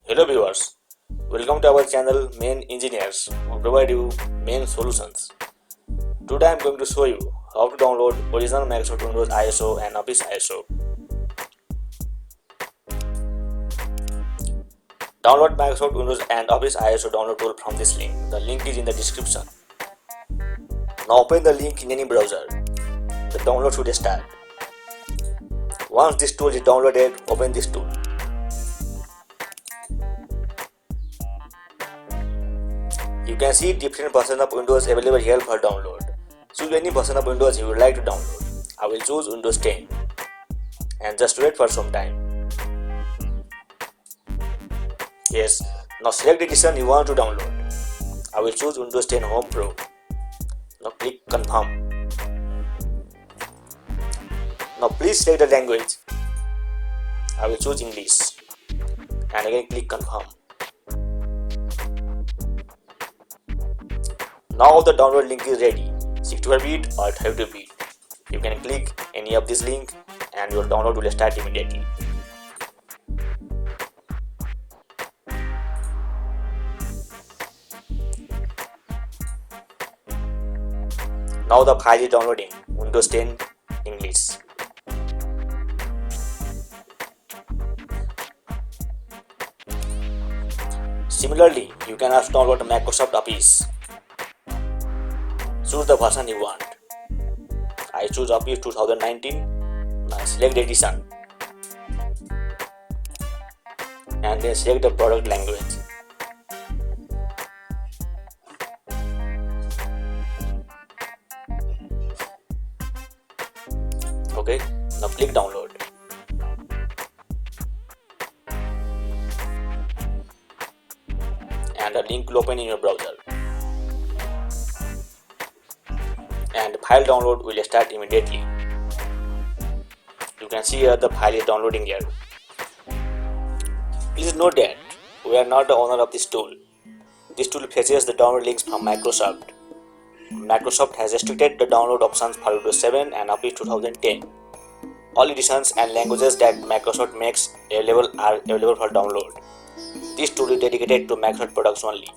Hello viewers, welcome to our channel Main Engineers who provide you main solutions. Today I am going to show you how to download original Microsoft Windows ISO and Office ISO. Download Microsoft Windows and Office ISO download tool from this link. The link is in the description. Now open the link in any browser. The download should start. Once this tool is downloaded, open this tool. You can see different versions of Windows available here for download. Choose any version of Windows you would like to download. I will choose Windows 10 and just wait for some time. Yes, now select the edition you want to download. I will choose Windows 10 Home Pro. Now click confirm. Now please select the language. I will choose English and again click confirm. Now the download link is ready, 64-bit or 32-bit. You can click any of this link and your download will start immediately. Now the file is downloading, Windows 10 English. Similarly, you can also download Microsoft Office. Choose the version you want. I choose Office 2019. Now select the edition and then select the product language. Okay, now click download. And the link will open in your browser. And the file download will start immediately. You can see here the file is downloading here. Please note that we are not the owner of this tool. This tool fetches the download links from Microsoft. Microsoft has restricted the download options for Windows 7 and Office 2010. All editions and languages that Microsoft makes available are available for download. This tool is dedicated to Microsoft products only.